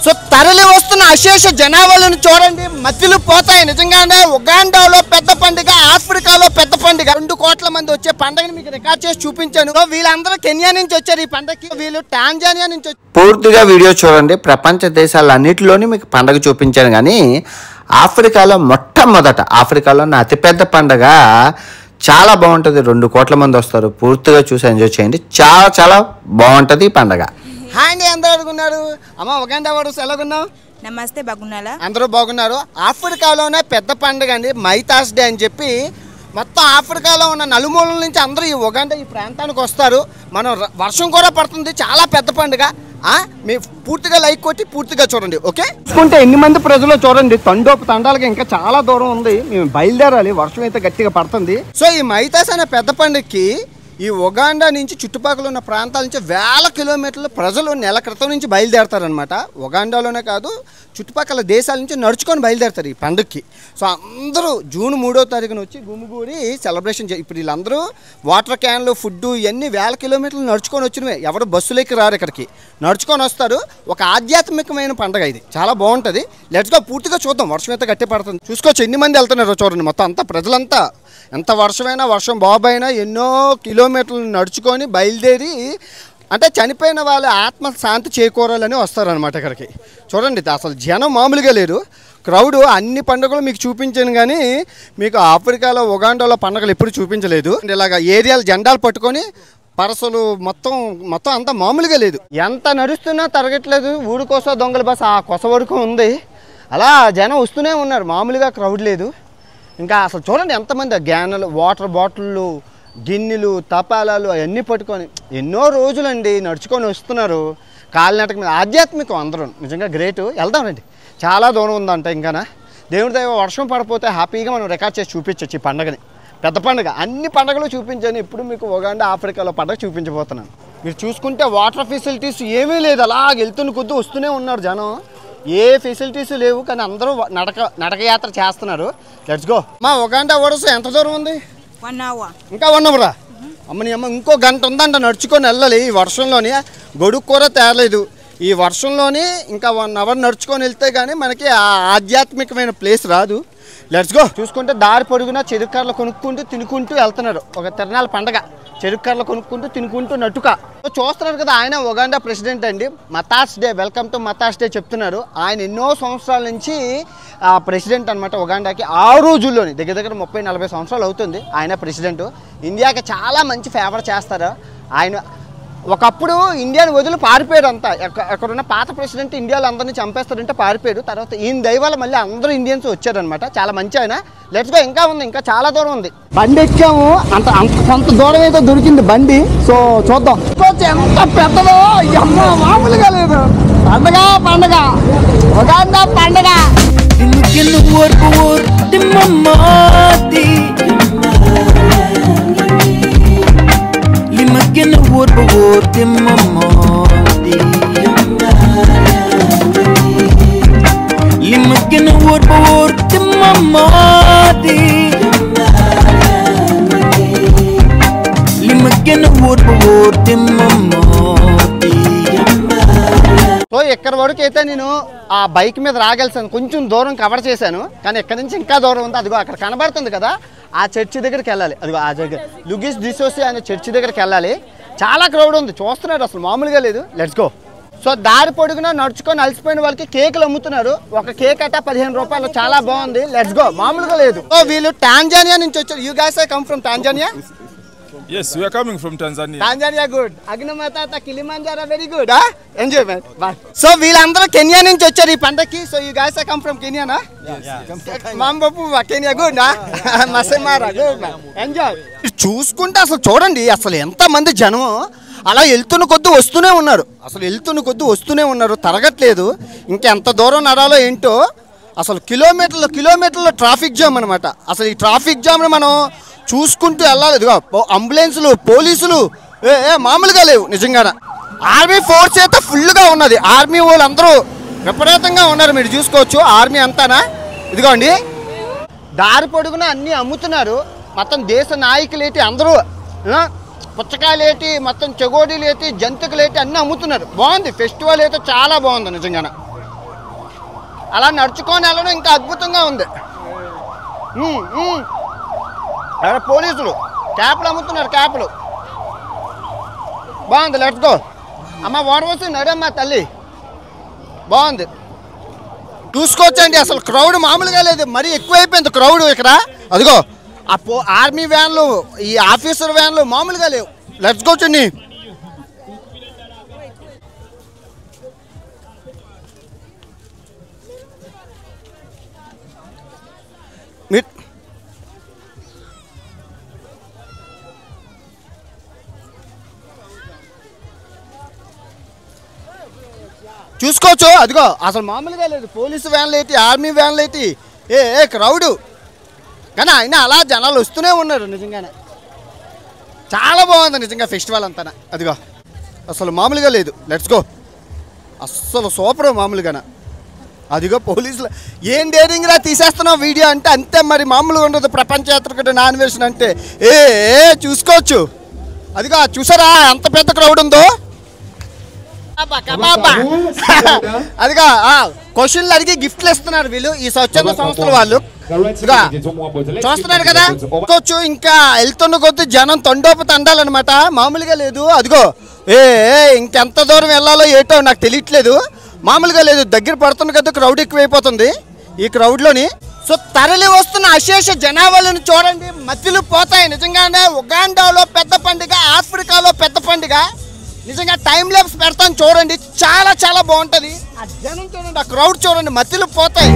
So తరలి వస్తున్న అశేష జనాభాలను చూడండి, మధ్యలో పోతాయి. నిజంగానే ఉగాండాలో పెద్ద పండుగ, ఆఫ్రికాలో పెద్ద పండుగ, 2 కోట్ల మంది వచ్చే పండుగని మీకు రికార్డ్ చేసి చూపించాను. వీళ్ళందరూ కెన్యా నుంచి వచ్చారు ఈ పండుగకి, వీళ్ళు టాంజానియా నుంచి వచ్చారు. పూర్తిగా వీడియో చూడండి. ప్రపంచ దేశాలన్నిటిలోని మీకు పండుగ చూపించాను, కానీ ఆఫ్రికాలో ఆఫ్రికాలోని అతిపెద్ద పండుగ చాలా బాగుంటుంది. 2 కోట్ల మంది వస్తారు. పూర్తిగా చూసి ఎంజాయ్ చేయండి. చాలా చాలా బాగుంటుంది ఈ పండుగ. హాయ్ అండి, అందరూ అడుగున్నారు. అమ్మ ఉగాండా వాడు ఎలాగున్నావు? నమస్తే, బాగున్నారా? అందరూ బాగున్నారు. ఆఫ్రికాలోనే పెద్ద పండుగ అండి మైతాస్ డే అని చెప్పి మొత్తం ఆఫ్రికాలో ఉన్న నలుమూలల నుంచి అందరూ ఈ ఉగాండా ఈ ప్రాంతానికి వస్తారు. మనం వర్షం కూడా పడుతుంది. చాలా పెద్ద పండుగ. మీ పూర్తిగా లైక్ కొట్టి పూర్తిగా చూడండి. ఓకే, చూసుకుంటే ఎన్ని మంది ప్రజలు చూడండి. తండాలకి ఇంకా చాలా దూరం ఉంది. మేము బయలుదేరాలి, వర్షం అయితే గట్టిగా పడుతుంది. సో ఈ మైతాస్ అనే పెద్ద పండుగకి ఈ ఉగాండా నుంచి చుట్టుపక్కల ఉన్న ప్రాంతాల నుంచి వేల కిలోమీటర్లు ప్రజలు నెల క్రితం నుంచి బయలుదేరతారనమాట. ఉగాండాలోనే కాదు, చుట్టుపక్కల దేశాల నుంచి నడుచుకొని బయలుదేరతారు ఈ పండుగకి. సో అందరూ జూన్ 3వ తారీఖున వచ్చి గుమిగూడి సెలబ్రేషన్ ఇప్పుడు వీళ్ళందరూ వాటర్ క్యాన్లు, ఫుడ్ ఇవన్నీ వేల కిలోమీటర్లు నడుచుకొని వచ్చినవే. ఎవరు బస్సులకి రారు, ఇక్కడికి నడుచుకొని వస్తారు. ఒక ఆధ్యాత్మికమైన పండుగ ఇది, చాలా బాగుంటుంది. లెట్స్ గో, పూర్తిగా చూద్దాం. వర్షం అయితే గట్టి పడుతుంది. చూసుకోవచ్చు ఎన్ని మంది వెళ్తున్నారో చూడండి. మొత్తం అంతా ప్రజలంతా ఎంత వర్షమైనా వర్షం బాబైనా ఎన్నో కిలోమీటర్లు నడుచుకొని బయలుదేరి, అంటే చనిపోయిన వాళ్ళ ఆత్మ శాంతి చేకూరాలని వస్తారనమాట ఇక్కడికి. చూడండి అసలు జనం మామూలుగా లేరు. క్రౌడ్ అన్ని పండుగలు మీకు చూపించాను, కానీ మీకు ఆఫ్రికాలో ఉగాండాలో పండుగలు ఎప్పుడు చూపించలేదు. ఇలాగ ఏరియాలు జెండాలు పట్టుకొని పరసలు మొత్తం అంతా మామూలుగా లేదు. ఎంత నడుస్తున్నా తరగట్లేదు. ఊరికోస దొంగల బస్ ఆ కొస వరకు ఉంది. అలా జనం వస్తూనే ఉన్నారు, మామూలుగా క్రౌడ్ లేదు. ఇంకా అసలు చూడండి ఎంతమంది గ్యానలు, వాటర్ బాటిళ్ళు, గిన్నెలు, తపాలాలు అవన్నీ పట్టుకొని ఎన్నో రోజులండి నడుచుకొని వస్తున్నారు. కాలినటక మీద ఆధ్యాత్మికం అందరూ నిజంగా గ్రేటు. వెళ్దాం రండి, చాలా దూరం ఉందంట. ఇంకానా దేవుడి దైవ వర్షం పడిపోతే హ్యాపీగా మనం రికార్డ్ చేసి చూపించవచ్చు ఈ పండుగని. పెద్ద పండుగ, అన్ని పండుగలు చూపించాను. ఇప్పుడు మీకు ఉగాండా ఆఫ్రికాలో పండుగ చూపించబోతున్నాను. మీరు చూసుకుంటే వాటర్ ఫెసిలిటీస్ ఏమీ లేదు. అలా వెళ్తున్న కొద్దీ వస్తూనే ఉన్నారు జనం. ఏ ఫెసిలిటీస్ లేవు, కానీ అందరూ నడకయాత్ర చేస్తున్నారు. Let's go. మా ఉగాండా ఓడసు ఎంత దూరం ఉంది? 1 hour. ఇంకా 1 hour? అమ్మని అమ్మ, ఇంకో గంట ఉందంట నడుచుకొని వెళ్ళాలి. ఈ వర్షంలోని గొడుగు కూడా తేరలేదు. ఈ వర్షంలోని ఇంకా 1 hour నడుచుకొని వెళ్తే కానీ మనకి ఆ ఆధ్యాత్మికమైన ప్లేస్ రాదు. Let's go. చూసుకుంటే దారి పొడుగున చెరుకర్రలు కొనుక్కుంటూ తినుకుంటూ వెళ్తున్నారు. ఒక తిరణాల పండగ, చెరుకర్రలు కొనుక్కుంటూ తినుకుంటూ నట్టుక. చూస్తున్నారు కదా, ఆయన ఉగాండా ప్రెసిడెంట్ అండి. మతాస్ డే, వెల్కమ్ టు మతాస్ డే చెప్తున్నారు. ఆయన ఎన్నో సంవత్సరాల నుంచి ప్రెసిడెంట్ అనమాట ఉగాండాకి. ఆ రోజుల్లోని దగ్గర 30-40 సంవత్సరాలు అవుతుంది ఆయన ప్రెసిడెంట్. ఇండియాకి చాలా మంచి ఫేవర్ చేస్తారు ఆయన. ఒకప్పుడు ఇండియాని వదిలి పారిపోయారు అంతా. ఎక్కడున్న పాత ప్రెసిడెంట్ ఇండియాలో అందరినీ చంపేస్తారంటే పారిపోయారు. తర్వాత ఈయన దయవల్ల మళ్ళీ అందరూ ఇండియన్స్ వచ్చారనమాట. చాలా మంచి ఆయన. Let's go. ఇంకా ఉంది, ఇంకా చాలా దూరం ఉంది. బండి ఎక్కాము, కొంత దూరం అయితే దొరికింది బండి. సో చూద్దాం. ఎంత పెద్దదో, అమ్మ మామూలుగా లేదు. పండగ ఉగాండా పండగ. Limagin wood wood in my body. Limagin wood in my body. Limagin wood in my body. So ఎక్కడి వరకు అయితే నేను ఆ బైక్ మీద రాగలిసాను. కొంచెం దూరం కవర్ చేశాను, కానీ ఎక్కడి నుంచి ఇంకా దూరం ఉంది. అదిగో అక్కడ కనబడుతుంది కదా, ఆ చర్చి దగ్గరికి వెళ్ళాలి. అదిగో ఆ దగ్గర లుగిస్ డిసోసి అనే చర్చి దగ్గరికి వెళ్ళాలి. చాలా క్రౌడ్ ఉంది, చూస్తున్నారు, అసలు మామూలుగా లేదు. Let's go. సో దారి పొడుగున నడుచుకొని అలసిపోయిన వాళ్ళకి కేకులు అమ్ముతున్నారు. ఒక కేక్ అట 15 రూపాయలు. చాలా బాగుంది. Let's go. మామూలుగా లేదు. సో వీళ్ళు టాంజానియా నుంచి వచ్చారు. You guys come from Tanzania? Yes, we are coming from Tanzania. Tanzania good. Agnamatata Kilimanjaro very good. Enjoy man. Bye. So వీళ్ళందరూ కెన్యా నుంచి వచ్చారు ఈ పండగకి. So you guys come from Kenya నా? మాంబపు కెన్యా గుడ్ నా? మసమారా good నా? Enjoy. చూసుకుంటే అసలు చూడండి అసలు ఎంతమంది జనం అలా వెళ్తున్న కొద్ది వస్తూనే ఉన్నారు. తరగట్లేదు. ఇంకెంత దూరం నడాలో ఏంటో. అసలు కిలోమీటర్ల ట్రాఫిక్ జామ్ అనమాట. అసలు ఈ ట్రాఫిక్ జామ్ని మనం చూసుకుంటూ వెళ్ళాలి. ఇదిగో అంబులెన్సులు, పోలీసులు మామూలుగా లేవు నిజంగా. ఆర్మీ ఫోర్స్ అయితే ఫుల్గా ఉన్నది. ఆర్మీ వాళ్ళు అందరూ విపరీతంగా ఉన్నారు. మీరు చూసుకోవచ్చు ఆర్మీ అంతానా. ఇదిగోండి దారి పొడుగున అన్నీ అమ్ముతున్నారు. మొత్తం దేశ నాయకులేటి అందరూ పుచ్చకాయలేటి, మొత్తం చెగోడీలేటి, జంతికలేటి అన్నీ అమ్ముతున్నారు. బాగుంది. ఫెస్టివల్ అయితే చాలా బాగుంది నిజంగా. అలా నడుచుకొని వెళ్ళడం ఇంకా అద్భుతంగా ఉంది. పోలీసులు క్యాప్లు అమ్ముతున్నారు, క్యాప్లు బాగుంది. లెట్స్ గో అమ్మ. వాడవసి నడమ్మా తల్లి, బాగుంది. చూసుకోవచ్చండి, అసలు క్రౌడ్ మామూలుగా లేదు, మరీ ఎక్కువైపోయింది క్రౌడ్ ఇక్కడ. అదిగో ఆ ఆర్మీ వ్యాన్లు, ఈ ఆఫీసర్ వ్యాన్లు మామూలుగా లేవు. లెట్స్ గో చూడండి. చూసుకోవచ్చు, అదిగో అసలు మామూలుగా లేదు. పోలీసు వ్యాన్లు ఏంటి, ఆర్మీ వ్యాన్లు ఏంటి, ఏ క్రౌడు. కానీ అయినా అలా జనాలు వస్తూనే ఉన్నారు. నిజంగానే చాలా బాగుంది నిజంగా ఫెస్టివల్ అంతా. అదిగో అసలు మామూలుగా లేదు. లెట్స్ గో, అస్సలు సూపర్ మామూలుగానే. అదిగో పోలీసులు ఏం డేరింగ్గా తీసేస్తున్నావు వీడియో అంటే అంతే మరి, మామూలుగా ఉండదు. ప్రపంచ యాత్రికుడు నాన్వేషన్ అంటే చూసుకోవచ్చు. అదిగో చూసారా ఎంత పెద్ద క్రౌడ్ ఉందో. అదిగా క్వశ్చన్లు అడిగి గిఫ్ట్లు ఇస్తున్నారు వీళ్ళు, ఈ స్వచ్ఛంద సంస్థల వాళ్ళు. చూస్తున్నారు కదా, ఇంకా వెళ్తున్న కొద్ది జనం తండోపు తండాలన్నమాట, మామూలుగా లేదు. అదిగో ఇంకెంత దూరం వెళ్ళాలో ఏటో నాకు తెలియట్లేదు, మామూలుగా లేదు. దగ్గర పడుతున్న కదా క్రౌడ్ ఎక్కువైపోతుంది ఈ క్రౌడ్లోని. సో తరలి వస్తున్న అశేష జనాభాలను చూడండి, మధ్యలో పోతాయి. నిజంగానే ఉగాండాలో పెద్ద పండుగ, ఆఫ్రికాలో పెద్ద పండుగ. నిజంగా టైం ల్యాప్స్ పెడతాను చూడండి, చాలా చాలా బాగుంటుంది. ఆ జనం చూడండి, ఆ క్రౌడ్ చూడండి, మధ్యలో పోతాయి.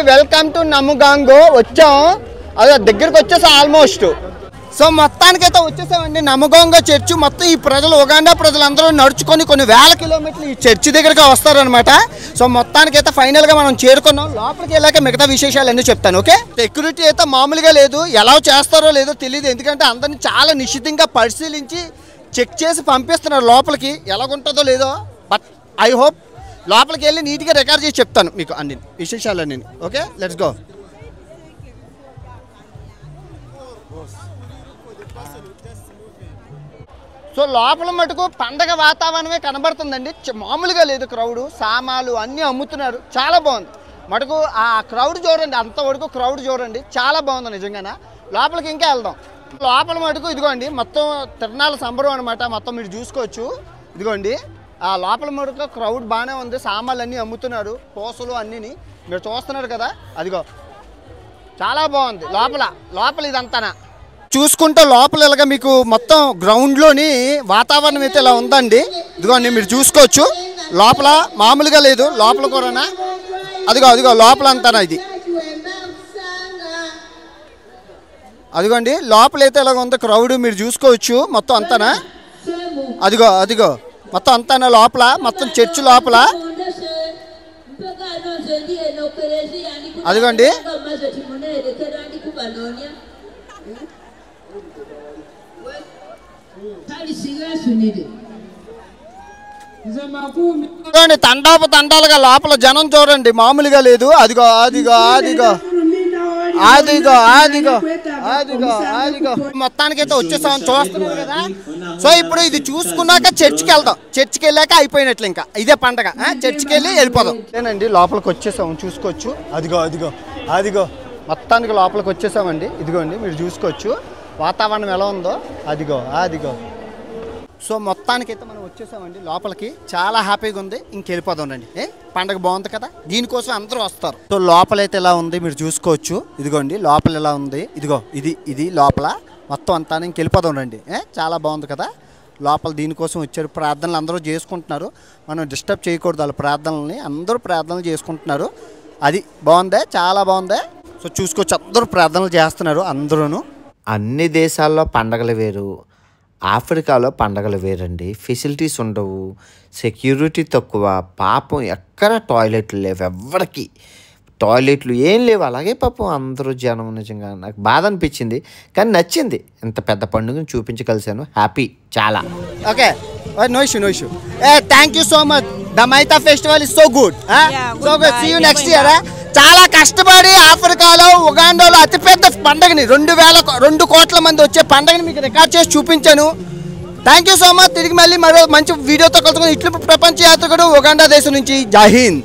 Welcome to Namugongo. వచ్చాం, అదే దగ్గరికి వచ్చేసాం ఆల్మోస్ట్. సో మొత్తానికైతే వచ్చేసామండి నముగాంగో చర్చి. మొత్తం ఈ ప్రజలు, ఉగాండా ప్రజలందరూ నడుచుకొని కొన్ని వేల కిలోమీటర్లు ఈ చర్చి దగ్గరికి వస్తారనమాట. సో మొత్తానికైతే ఫైనల్గా మనం చేరుకున్నాం. లోపలికి వెళ్ళాక మిగతా విశేషాలు అన్నీ చెప్తాను. ఓకే, సెక్యూరిటీ అయితే మామూలుగా లేదు, ఎలా చేస్తారో లేదో తెలియదు. ఎందుకంటే అందరినీ చాలా నిశ్చితంగా పరిశీలించి చెక్ చేసి పంపిస్తున్నారు లోపలికి, ఎలాగుంటుందో లేదో. బట్ ఐ హోప్ లోపలికి వెళ్ళి నీట్గా రికార్డ్ చేసి చెప్తాను మీకు అన్ని విశేషాలన్నీ. Okay, let's go. సో లోపల మటుకు పండగ వాతావరణమే కనబడుతుందండి, మామూలుగా లేదు. క్రౌడ్, సామాన్లు అన్నీ అమ్ముతున్నారు, చాలా బాగుంది మటుకు. ఆ క్రౌడ్ చూడండి, అంతవరకు క్రౌడ్ చూడండి, చాలా బాగుంది నిజంగానే. లోపలికి ఇంకా వెళ్దాం. లోపల మటుకు ఇదిగోండి మొత్తం తిరణాల సంబరం అనమాట, మొత్తం మీరు చూసుకోవచ్చు. ఇదిగోండి ఆ లోపల మటుకు క్రౌడ్ బాగానే ఉంది, సామాన్లు అన్నీ అమ్ముతున్నారు, పూసలు అన్నీ మీరు చూస్తున్నారు కదా. అదిగో చాలా బాగుంది లోపల ఇదంతా చూసుకుంటే. లోపల ఇలాగా మీకు మొత్తం గ్రౌండ్లోని వాతావరణం అయితే ఇలా ఉందండి. ఇదిగోండి మీరు చూసుకోవచ్చు, లోపల మామూలుగా లేదు. లోపల కూడా అదిగో లోపల అంతా ఇది. అదిగోండి లోపలైతే ఇలాగ ఉంది క్రౌడ్, మీరు చూసుకోవచ్చు మొత్తం అంతానా. అదిగో మొత్తం అంతా లోపల, మొత్తం చర్చి లోపల. అదిగోండి తండాలుగా లోపల జనం చూడండి, మామూలుగా లేదు. అదిగో మొత్తానికైతే వచ్చేసామని చూస్తున్నారు కదా. సో ఇప్పుడు ఇది చూసుకున్నాక చర్చికి వెళ్దాం, చర్చికి వెళ్ళాక అయిపోయినట్లు ఇంకా ఇదే పండగ. చర్చికి వెళ్ళి వెళ్ళిపోదాం. ఏనండి లోపలికి వచ్చేసాము, చూసుకోవచ్చు. అదిగో మొత్తానికి లోపలికి వచ్చేసామండి. ఇదిగోండి మీరు చూసుకోవచ్చు వాతావరణం ఎలా ఉందో. అదిగో సో మొత్తానికైతే మనం వచ్చేసామండి లోపలికి. చాలా హ్యాపీగా ఉంది. ఇంకెళ్ళిపోదాం రండి. పండగ బాగుంది కదా, దీనికోసం అందరూ వస్తారు. సో లోపలైతే ఎలా ఉంది మీరు చూసుకోవచ్చు. ఇదిగోండి లోపల ఎలా ఉంది. ఇదిగో ఇది లోపల మొత్తం అంతా. ఇంకెళ్ళిపోదాం రండి. చాలా బాగుంది కదా లోపల. దీనికోసం వచ్చారు. ప్రార్థనలు అందరూ చేసుకుంటున్నారు. మనం డిస్టర్బ్ చేయకూడదు వాళ్ళ ప్రార్థనల్ని. అందరూ ప్రార్థనలు చేసుకుంటున్నారు. అది బాగుందే, చాలా బాగుందే. సో చూసుకోవచ్చు అందరూ ప్రార్థనలు చేస్తున్నారు అందరూ. అన్ని దేశాల్లో పండగలు వేరు, ఆఫ్రికాలో పండగలు వేరండి. ఫెసిలిటీస్ ఉండవు, సెక్యూరిటీ తక్కువ, పాపం ఎక్కడ టాయిలెట్లు లేవు, ఎవ్వరికి టాయిలెట్లు ఏం లేవు. అలాగే పాపం అందరూ జనం. నిజంగా నాకు బాధ అనిపించింది, కానీ నచ్చింది. ఇంత పెద్ద పండుగను చూపించగలిసాను. హ్యాపీ చాలా. Okay, no issue. Thank you so much. The మైతా festival is so good. So good. See you next year. చాలా కష్టపడి ఆఫ్రికాలో ఉగాండాలో అతిపెద్ద పండుగని 2 కోట్ల మంది వచ్చే పండుగని మీకు రికార్డ్ చేసి చూపించాను. Thank you so much. తిరిగి మళ్ళీ మరో మంచి వీడియోతో కలుసుకుని ఇట్లు ప్రపంచ యాత్రికుడు ఉగాండా దేశం నుంచి. జై హింద్.